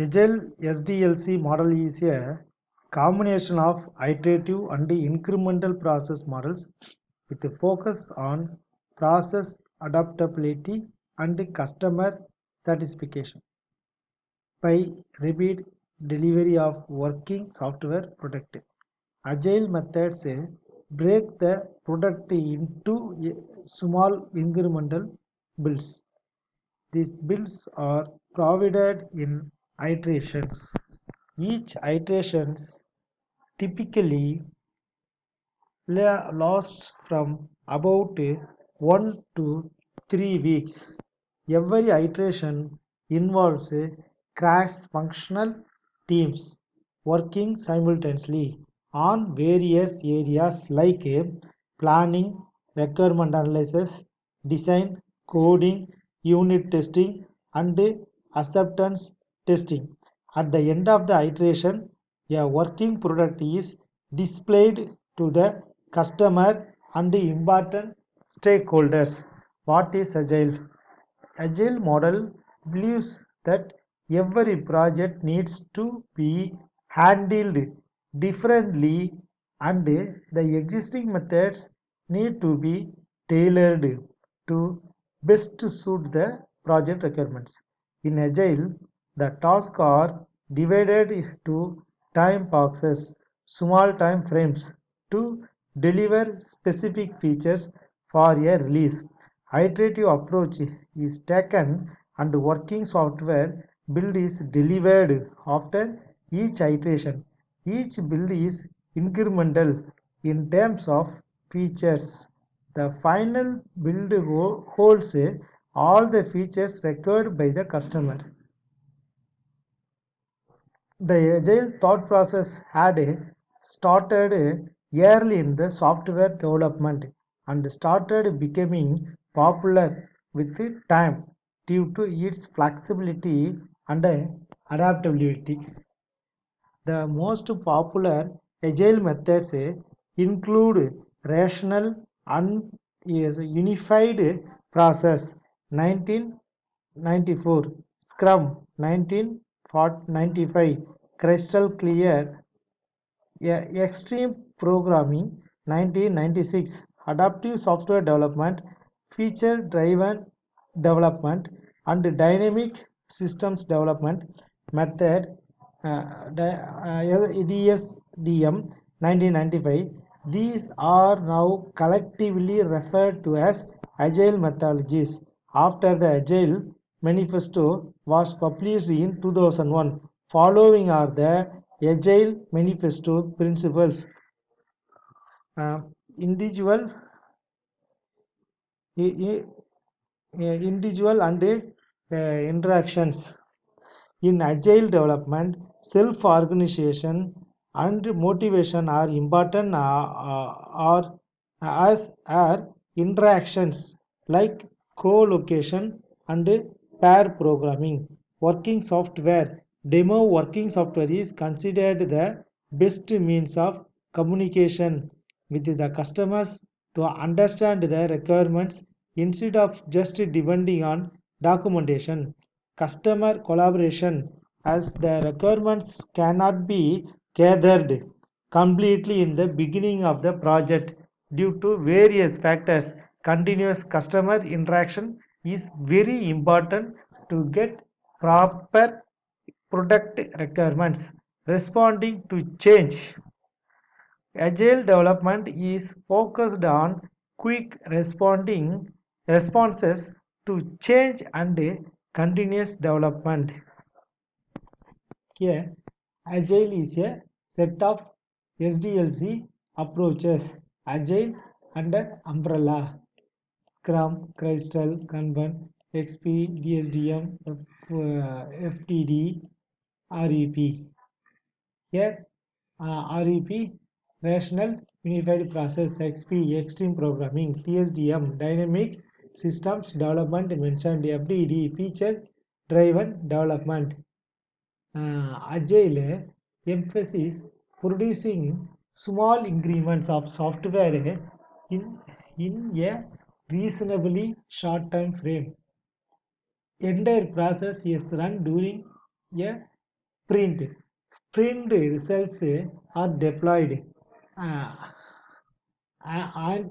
Agile SDLC model is a combination of iterative and incremental process models with a focus on process adaptability and customer satisfaction by repeat delivery of working software product. Agile methods break the product into small incremental builds. These builds are provided in iterations. Each iterations typically lasts from about 1 to 3 weeks. Every iteration involves cross-functional teams working simultaneously on various areas like planning, requirement analysis, design, coding, unit testing, and acceptance testing. At the end of the iteration, a working product is displayed to the customer and important stakeholders. What is Agile? Agile model believes that every project needs to be handled differently and the existing methods need to be tailored to best suit the project requirements. In Agile, the tasks are divided into time boxes, small time frames to deliver specific features for a release. Iterative approach is taken and working software build is delivered after each iteration. Each build is incremental in terms of features. The final build holds all the features required by the customer. The agile thought process had started early in the software development and started becoming popular with time due to its flexibility and adaptability. The most popular agile methods include rational and unified process 1994, Scrum 1995, Crystal Clear, Extreme Programming 1996, Adaptive Software Development, Feature Driven Development, and Dynamic Systems Development Method DSDM 1995. These are now collectively referred to as Agile Mythologies. After the Agile Manifesto was published in 2001, following are the Agile Manifesto principles. Uh, individual, individual and interactions. In agile development, self-organization and motivation are important or as are interactions like co-location and pair programming. Working software. Demo working software is considered the best means of communication with the customers to understand the requirements instead of just depending on documentation. Customer collaboration, as the requirements cannot be gathered completely in the beginning of the project due to various factors. Continuous customer interaction is very important to get proper product requirements. Responding to change. Agile development is focused on quick responding responses to change and continuous development. Here, Agile is a set of SDLC approaches. Agile under umbrella. Scrum, Crystal, Kanban, XP, DSDM, FTD, REP. Here, REP, Rational Unified Process, XP, Extreme Programming, TSDM, Dynamic Systems Development mentioned, FDD, Feature Driven Development. Agile emphasis producing small increments of software in, in a reasonably short time frame. Entire process is run during a sprint. Sprint results are deployed. Uh, and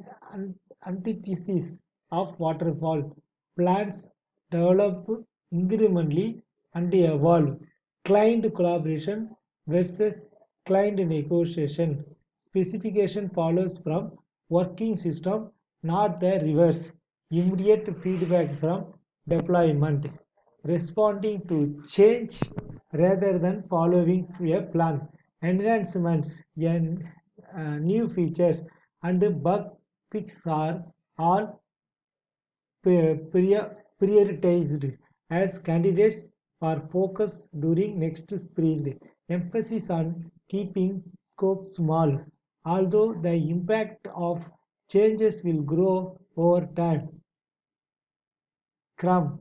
antithesis of waterfall. Plans develop incrementally and evolve. Client collaboration versus client negotiation. Specification follows from working system, not the reverse. Immediate feedback from deployment. Responding to change rather than following a plan. Enhancements and new features and bug fixes are all prioritized as candidates for focus during next sprint. Emphasis on keeping scope small, although the impact of changes will grow over time. Scrum.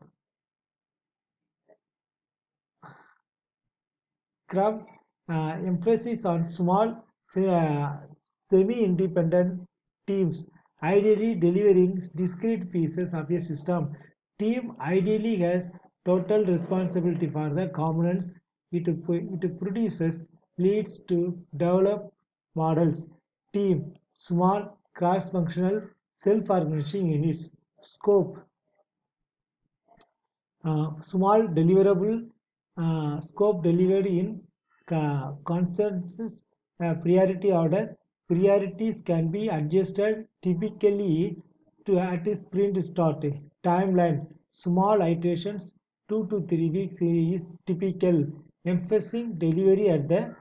Scrum emphasis on small, uh, semi-independent teams, ideally delivering discrete pieces of a system. Team ideally has total responsibility for the components it produces, leads to develop models. Team, small, cross-functional, self-organizing units. Scope, small deliverable scope delivered in consensus priority order. Priorities can be adjusted typically to at a sprint start. Timeline, small iterations, 2 to 3 weeks is typical. Emphasizing delivery at the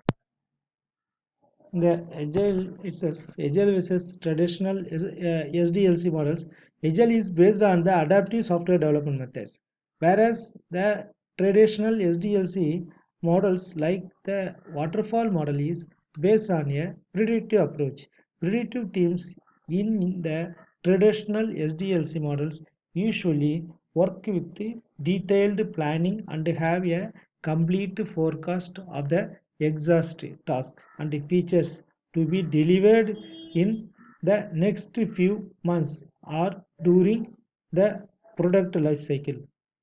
agile itself, agile versus traditional SDLC models. Agile is based on the adaptive software development methods, whereas the traditional SDLC models, like the waterfall model, is based on a predictive approach. Predictive teams in the traditional SDLC models usually work with detailed planning and have a complete forecast of the exhaust task and features to be delivered in the next few months or during the product life cycle.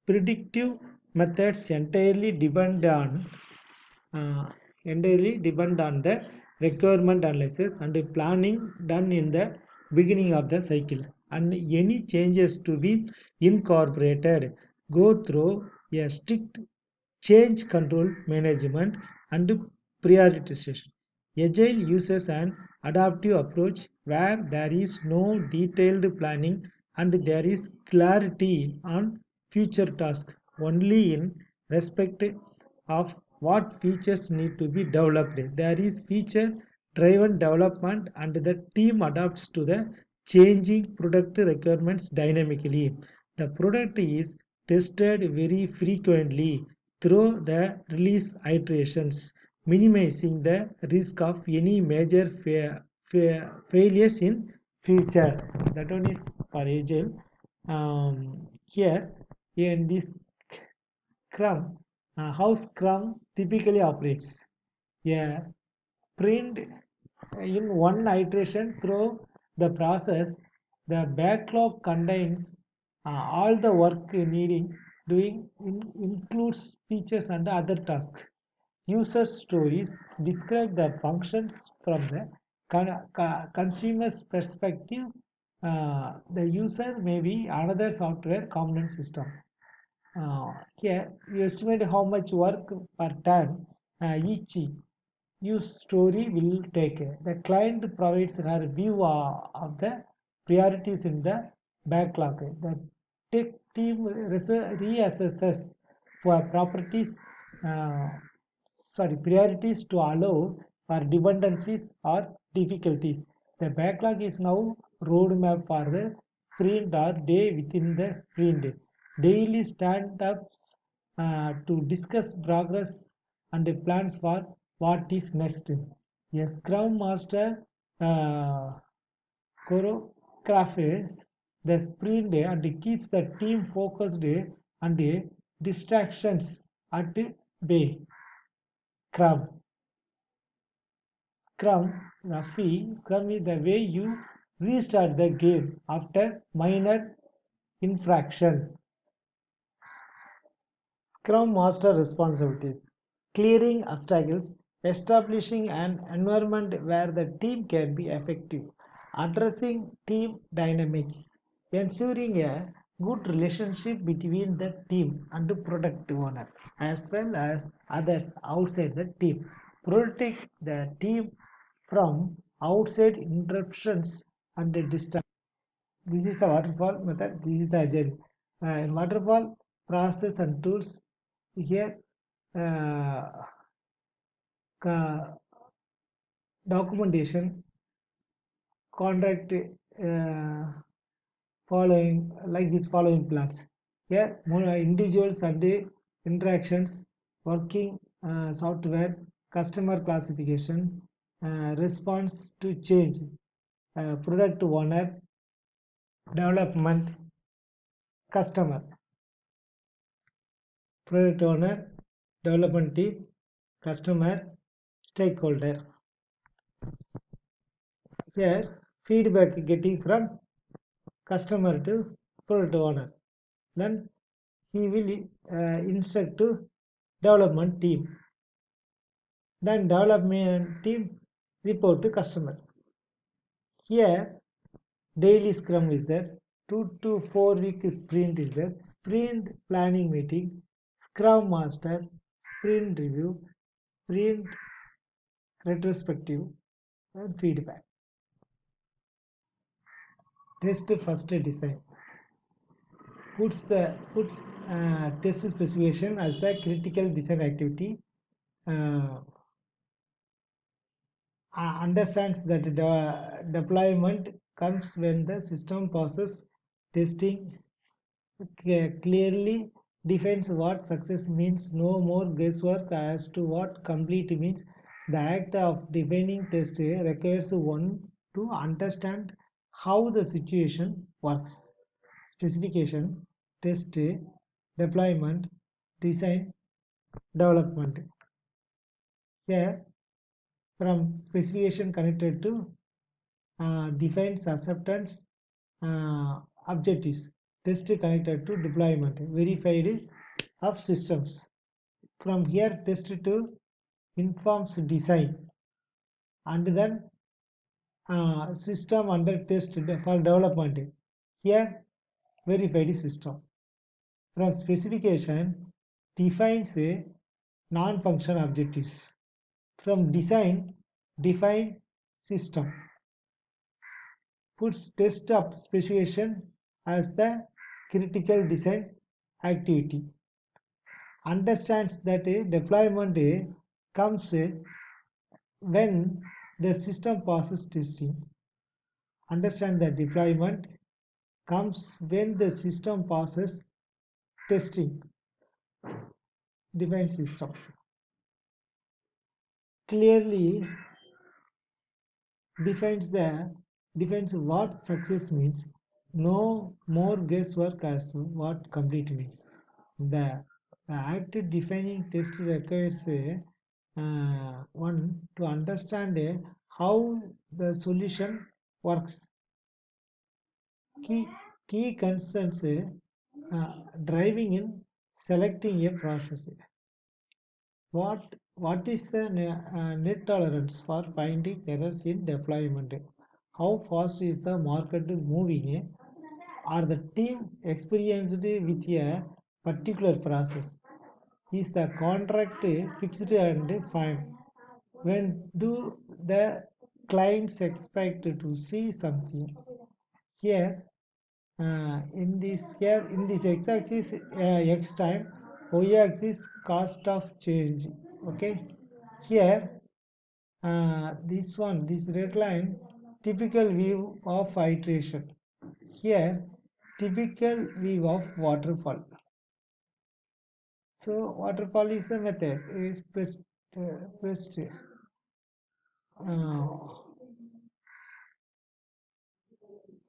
Predictive methods uh, entirely depend on the requirement analysis and planning done in the beginning of the cycle, and any changes to be incorporated go through a strict change control management and prioritization. Agile uses an adaptive approach where there is no detailed planning and there is clarity on future tasks only in respect of what features need to be developed. There is feature driven development and the team adapts to the changing product requirements dynamically. The product is tested very frequently through the release iterations, minimizing the risk of any major failures in future. That one is for agile. Here in this Scrum, how Scrum typically operates. A sprint in one iteration through the process, the backlog contains all the work needing doing includes features and other tasks. User stories describe the functions from the consumer's perspective. The user may be another software component system. Here, you estimate how much work per time each use story will take. The client provides her view of the priorities in the backlog. The tech team reassesses for properties, uh, priorities to allow for dependencies or difficulties. The backlog is now roadmap for the sprint or day within the sprint. Daily stand-ups to discuss progress and the plans for what is next. A Scrum Master uh, choreographs the sprint day and keeps the team focused and distractions at bay. Scrum. Scrum is the way you restart the game after minor infraction. Scrum Master responsibilities. clearing obstacles, establishing an environment where the team can be effective, addressing team dynamics, ensuring a good relationship between the team and the product owner as well as others outside the team, protect the team from outside interruptions and distractions. This is the waterfall method. This is the agile. In waterfall process and tools, here uh, documentation, contract following like this following plans. Here, individuals and the interactions, working software, customer classification, response to change, product owner, development, customer, product owner, development team, customer, stakeholder. Here, feedback getting from customer to product owner. Then he will instruct to development team. Then development team report to customer. Here, daily scrum is there. 2 to 4 week sprint is there. Sprint planning meeting, scrum master, sprint review, sprint retrospective, and feedback. Test first design. Puts test specification as the critical design activity. Uh, understands that the deployment comes when the system passes testing, clearly defines what success means, no more guesswork as to what complete means. The act of defining test requires one to understand how the situation works. Specification, test, deployment, design, development. Here, from specification connected to defines acceptance objectives, test connected to deployment, verified of systems. From here, test to informs design, and then system under test for development. Here, verified system. From specification, defines a non-function objectives. From design, define system. Puts test up specification as the critical design activity. Understands that a deployment comes when the system passes testing. Understand that deployment comes when the system passes testing. Define system. Clearly defines what success means, no more guesswork as to what complete means. The act defining test requires one to understand how the solution works. Key concerns driving in selecting a process. What is the net tolerance for finding errors in deployment? How fast is the market moving? Are the team experienced with a particular process? Is the contract fixed and fine? When do the clients expect to see something? Here, in this x-axis x time, y-axis cost of change. Okay, here this red line, typical view of iteration. Here, typical view of waterfall. So waterfall is the method is best uh,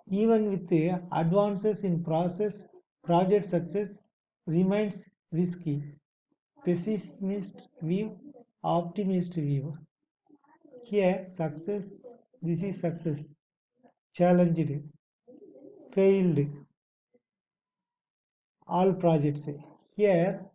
even with the advances in process, project success remains risky. Pessimist view, optimist view. Here, success, this is success. Challenged, failed, all projects. Here,